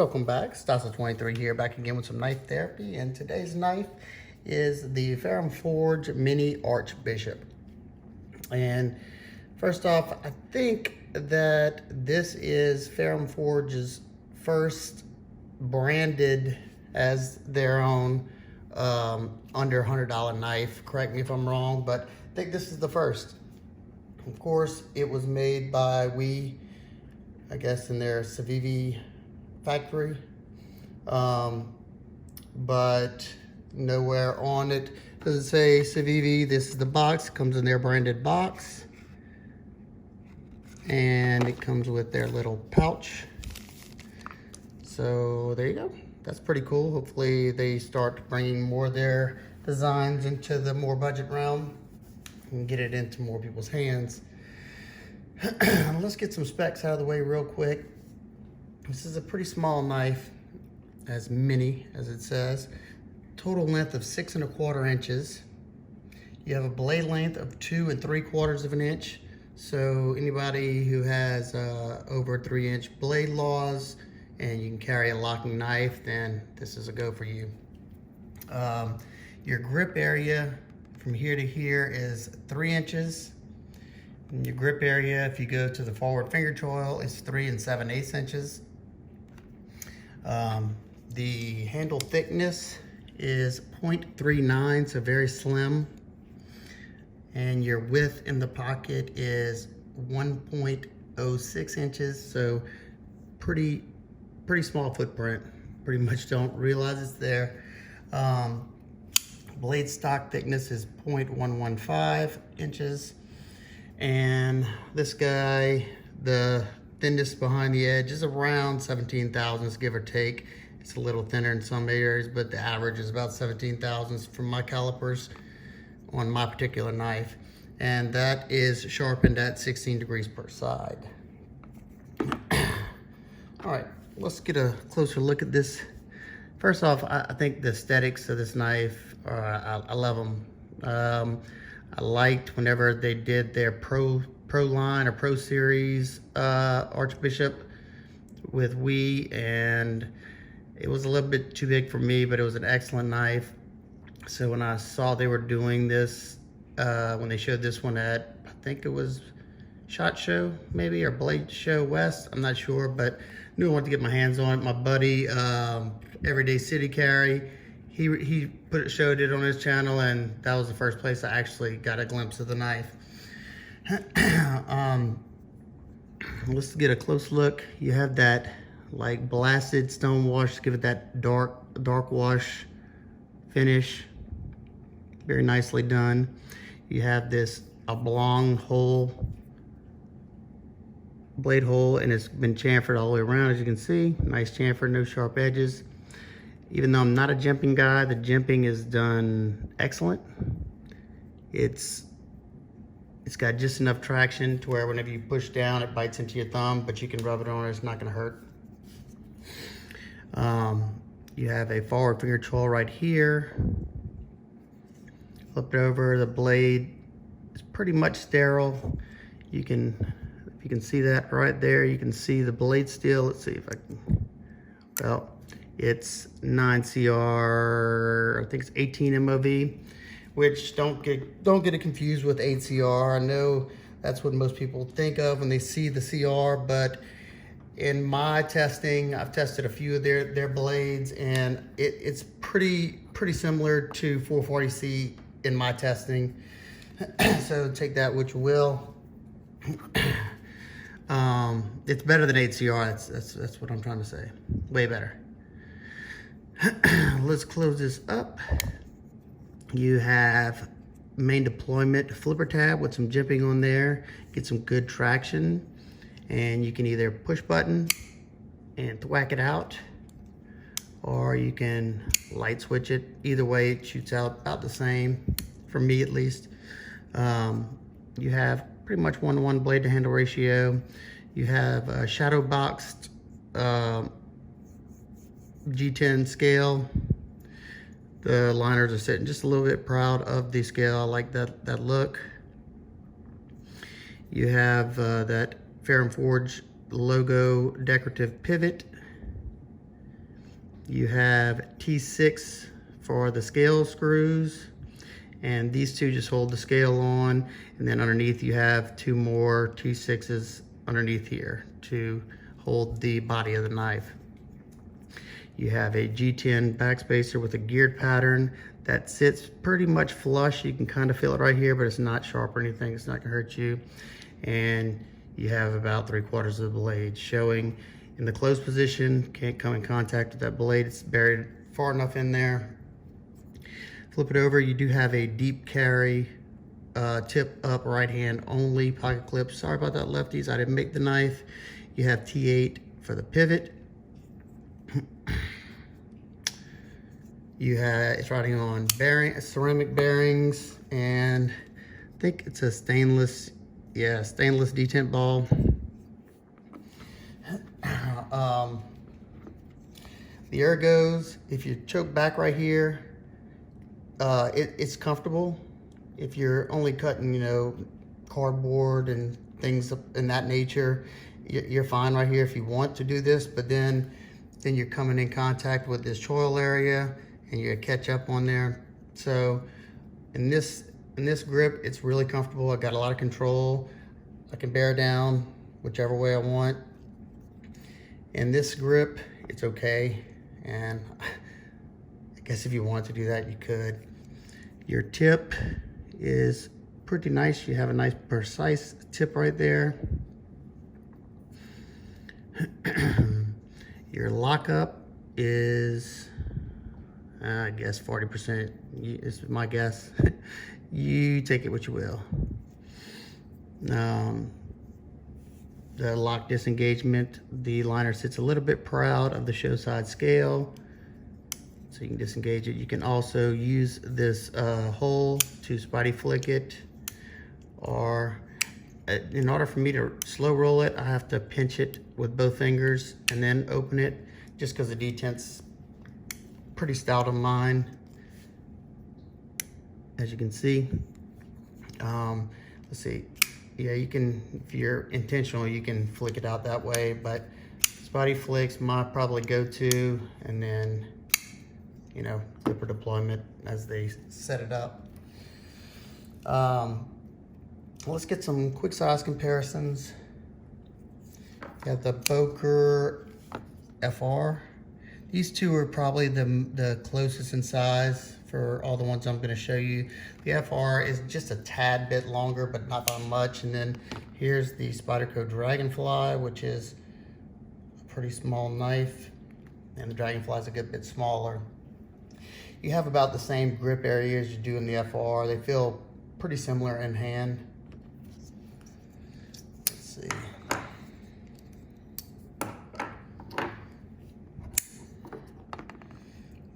Welcome back, Stasa23 here, back again with some knife therapy, and today's knife is the Ferrum Forge Mini Archbishop. And first off, I think that this is Ferrum Forge's first branded as their own under $100 knife. Correct me if I'm wrong, but I think this is the first. Of course, it was made by I guess in their Civivi factory, but nowhere on it does it say Civivi. This is the box. It comes in their branded box, and it comes with their little pouch. So there you go. That's pretty cool. Hopefully they start bringing more of their designs into the more budget realm and get it into more people's hands. Let's get some specs out of the way real quick. This is a pretty small knife, as mini as it says. Total length of 6 1/4 inches. You have a blade length of 2 3/4 of an inch. So anybody who has over 3-inch blade laws and you can carry a locking knife, then this is a go for you. Your grip area from here to here is 3 inches. And your grip area, if you go to the forward finger choil, is 3 7/8 inches. The handle thickness is 0.39, so very slim. And your width in the pocket is 1.06 inches, so pretty small footprint. Pretty much don't realize it's there. Blade stock thickness is 0.115 inches. And this guy, the thinnest behind the edge is around 17 thousandths, give or take. It's a little thinner in some areas, but the average is about 17 thousandths from my calipers on my particular knife. And that is sharpened at 16 degrees per side. All right, let's get a closer look at this. First off, I think the aesthetics of this knife, I love them. I liked whenever they did their Pro line or Pro series Archbishop with and it was a little bit too big for me, but it was an excellent knife. So when I saw they were doing this, when they showed this one at, I think it was SHOT Show maybe, or Blade Show West, I'm not sure, but knew I wanted to get my hands on it. My buddy, Everyday City Carry, he showed it on his channel, and that was the first place I actually got a glimpse of the knife. Let's get a close look. You have that like blasted stone wash to give it that dark wash finish. Very nicely done. You have this oblong blade hole, and it's been chamfered all the way around, as you can see. Nice chamfer, no sharp edges. Even though I'm not a jimping guy, the jimping is done excellent. It's got just enough traction to where whenever you push down, it bites into your thumb, but you can rub it on it, it's not gonna hurt. You have a forward finger choil right here. Flip it over, the blade is pretty much sterile. If you can see that right there, you can see the blade steel. Let's see if I can, well, it's 9CR, I think it's 18 MOV. Which don't get it confused with 8CR. I know that's what most people think of when they see the CR, but in my testing, I've tested a few of their blades, and it's pretty similar to 440C in my testing. So take that which you will. It's better than 8CR. That's what I'm trying to say. Way better. Let's close this up. You have main deployment flipper tab with some jimping on there. Get some good traction, and you can either push button and thwack it out, or you can light switch it. Either way, it shoots out about the same, for me at least. You have pretty much 1:1 blade to handle ratio. You have a shadow boxed G10 scale. The liners are sitting just a little bit proud of the scale. I like that look. You have that Ferrum Forge logo decorative pivot. You have T6 for the scale screws, and these two just hold the scale on, and then underneath you have two more T6s underneath here to hold the body of the knife. You have a G10 backspacer with a geared pattern that sits pretty much flush. You can kind of feel it right here, but it's not sharp or anything. It's not gonna hurt you. And you have about 3/4 of the blade showing in the closed position. Can't come in contact with that blade. It's buried far enough in there. Flip it over, you do have a deep carry, tip up right hand only pocket clip. Sorry about that, lefties, I didn't make the knife. You have T8 for the pivot. You have, it's riding on ceramic bearings, and I think it's a stainless detent ball. The ergos, if you choke back right here, it's comfortable. If you're only cutting, you know, cardboard and things in that nature, you're fine right here if you want to do this, but then you're coming in contact with this choil area and you catch up on there. So in this grip, it's really comfortable. I got a lot of control. I can bear down whichever way I want. In this grip, it's okay. And I guess if you want to do that, you could. Your tip is pretty nice. You have a nice precise tip right there. Your lockup is, I guess 40% is my guess. You take it what you will. The lock disengagement, the liner sits a little bit proud of the show side scale, so you can disengage it. You can also use this hole to spotty flick it, or in order for me to slow roll it, I have to pinch it with both fingers and then open it, just because the detent's pretty stout on mine, as you can see. Let's see. Yeah, you can, if you're intentional, you can flick it out that way, but spotty flicks my probably go-to, and then, you know, clipper deployment as they set it up. Let's get some quick size comparisons. You have the Boker FR. These two are probably the closest in size for all the ones I'm going to show you. The FR is just a tad bit longer, but not by much. And then here's the Spyderco Dragonfly, which is a pretty small knife, and the Dragonfly is a good bit smaller. You have about the same grip area as you do in the FR. They feel pretty similar in hand. Let's see.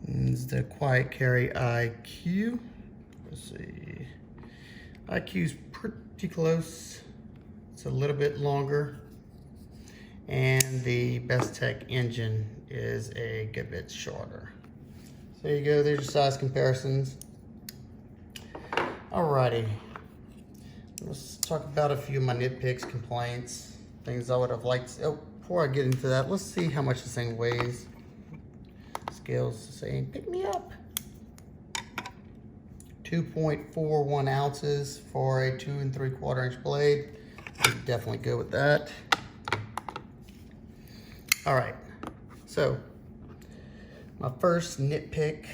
It's the Quiet Carry IQ. Let's see. IQ's pretty close. It's a little bit longer. And the Best Tech engine is a good bit shorter. So there you go, there's your size comparisons. Alrighty. Let's talk about a few of my nitpicks, complaints, things I would have liked. Oh, before I get into that, let's see how much this thing weighs. Scales saying, pick me up. 2.41 ounces for a 2 3/4 inch blade. I'd definitely go with that. All right, so my first nitpick,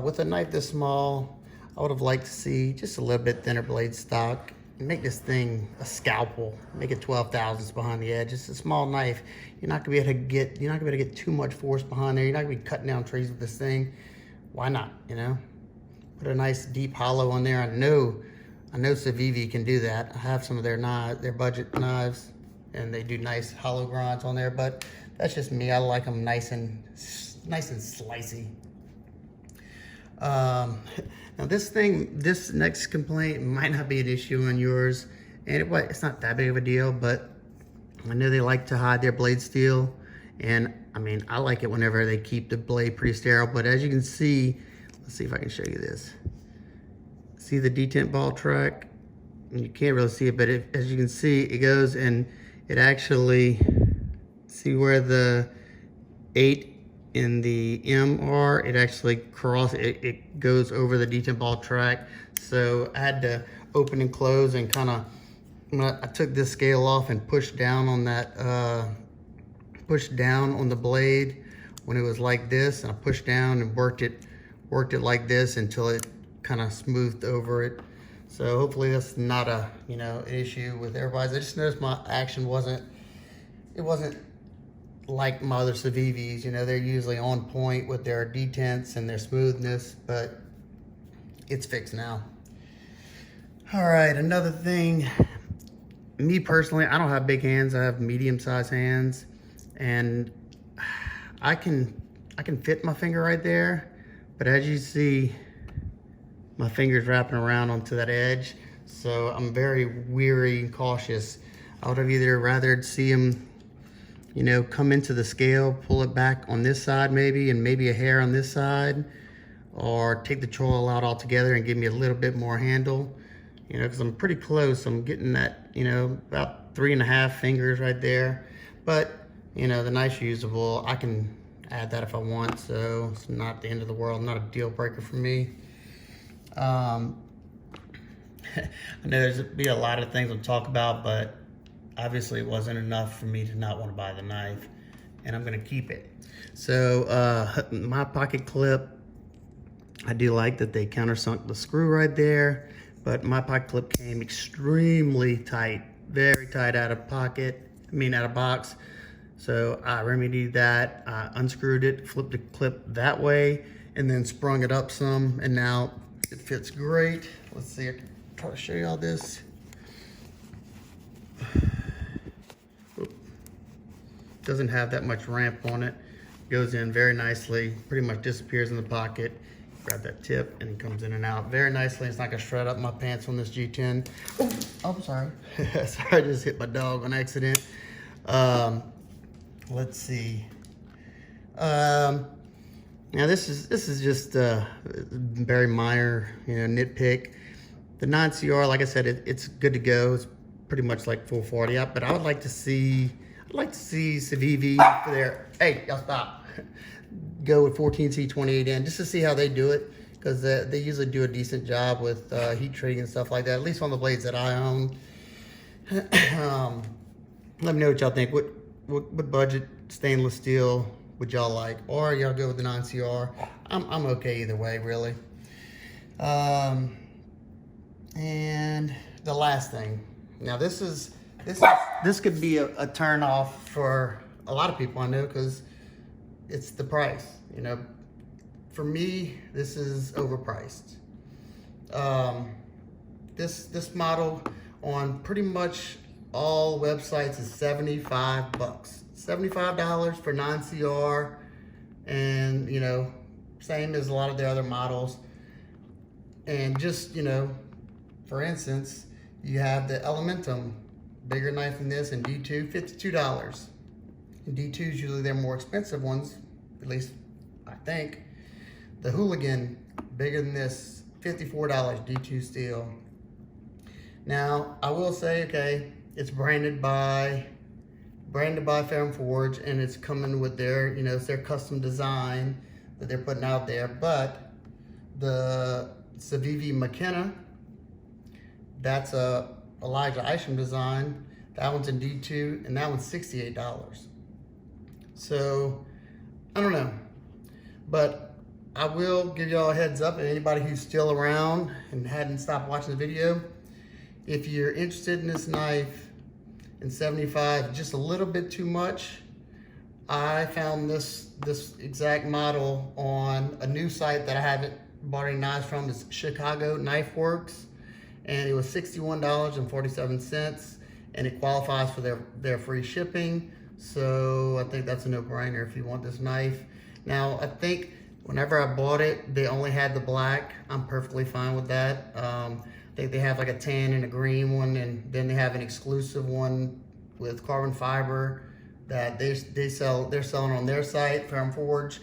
with a knife this small, I would have liked to see just a little bit thinner blade stock. Make this thing a scalpel. Make it 12 thousandths behind the edge. It's a small knife. You're not gonna be able to get too much force behind there. You're not gonna be cutting down trees with this thing. Why not? You know, put a nice deep hollow on there. I know Civivi can do that. I have some of their knives, their budget knives, and they do nice hollow grinds on there. But that's just me. I like them nice and slicey. Now this next complaint might not be an issue on yours, and it's not that big of a deal, but I know they like to hide their blade steel, and I mean, I like it whenever they keep the blade pretty sterile, but as you can see, let's see if I can show you this. See the detent ball track? You can't really see it, but as you can see, it goes and it actually, see where the 8 in the MR, it actually it goes over the detent ball track. So I had to open and close and kind of, I took this scale off and pushed down on that, pushed down on the blade when it was like this, and I pushed down and worked it like this until it kind of smoothed over it. So hopefully that's not a, an issue with everybody's. I just noticed my action wasn't like my other Civivis. They're usually on point with their detents and their smoothness, but it's fixed now. All right, another thing, me personally, I don't have big hands. I have medium-sized hands, and I can fit my finger right there, but as you see, my finger's wrapping around onto that edge, so I'm very weary and cautious. I would have either rather see him, come into the scale, pull it back on this side maybe, and maybe a hair on this side, or take the choil out altogether and give me a little bit more handle, because I'm pretty close. I'm getting that, about 3.5 fingers right there, but the knife's usable. I can add that if I want, so it's not the end of the world, not a deal breaker for me. I know there's be a lot of things we'll talk about, but obviously it wasn't enough for me to not want to buy the knife, and I'm going to keep it. So my pocket clip, I do like that they countersunk the screw right there, but my pocket clip came extremely tight, very tight out of box. So I remedied that. I unscrewed it, flipped the clip that way, and then sprung it up some, and now it fits great. Let's see, I can try to show you all this. Doesn't have that much ramp on it. Goes in very nicely, pretty much disappears in the pocket. Grab that tip and it comes in and out very nicely. It's not gonna shred up my pants on this G10. Oh, I'm sorry. Sorry, I just hit my dog on accident. Let's see. Now this is just very minor, nitpick. The 9CR, like I said, it's good to go. It's pretty much like full 40 up, but I would like to see Civivi for their, hey, y'all stop. Go with 14C28N just to see how they do it, because they usually do a decent job with heat treating and stuff like that, at least on the blades that I own. Let me know what y'all think. What budget stainless steel would y'all like, or y'all go with the 9CR? I'm okay either way, really. And the last thing. Now this could be a turn off for a lot of people I know, because it's the price. For me, this is overpriced. This model on pretty much all websites is $75. $75 for 9CR, and same as a lot of the other models. And just for instance, you have the Elementum, bigger knife than this, and D2, $52. And D2s usually they're more expensive ones, at least I think. The Hooligan, bigger than this, $54 D2 steel. Now I will say, okay, it's branded by Ferrum Forge, and it's coming with their, it's their custom design that they're putting out there. But the Civivi McKenna, that's a Elijah Isham design. That one's in D2, and that one's $68. So I don't know, but I will give y'all a heads up, and anybody who's still around and hadn't stopped watching the video, if you're interested in this knife in 75, just a little bit too much, I found this exact model on a new site that I haven't bought any knives from. It's Chicago Knife Works, and it was $61.47, and it qualifies for their free shipping. So I think that's a no-brainer if you want this knife. Now I think whenever I bought it, they only had the black. I'm perfectly fine with that. I think they have like a tan and a green one, and then they have an exclusive one with carbon fiber that they're selling on their site, Ferrum Forge.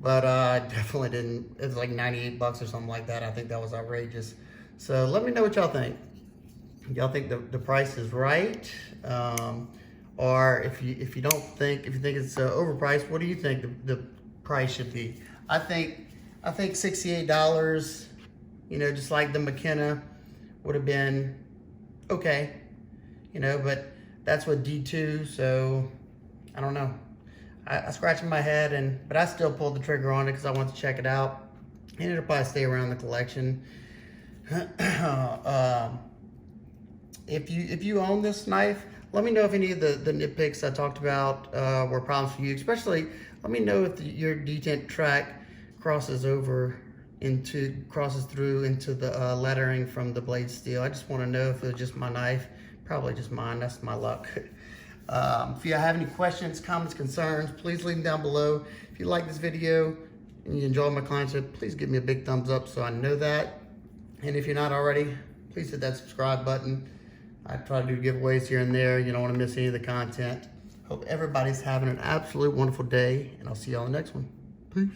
But I definitely didn't. It's like 98 bucks or something like that. I think that was outrageous. So let me know what y'all think. Y'all think the price is right, or if you think it's overpriced, what do you think price should be. I think $68, you know, just like the McKenna would have been okay, you know, but that's with D2, so I don't know. I scratched my head, but I still pulled the trigger on it because I want to check it out, and it'll probably stay around the collection. If you own this knife, let me know if any of the nitpicks I talked about were problems for you. Especially, let me know if your detent track crosses through into the lettering from the blade steel. I just want to know if it was just my knife. Probably just mine. That's my luck. If you have any questions, comments, concerns, please leave them down below. If you like this video and you enjoy my content, please give me a big thumbs up so I know that. And if you're not already, please hit that subscribe button. I try to do giveaways here and there. You don't want to miss any of the content. Hope everybody's having an absolute wonderful day, and I'll see you on the next one. Peace.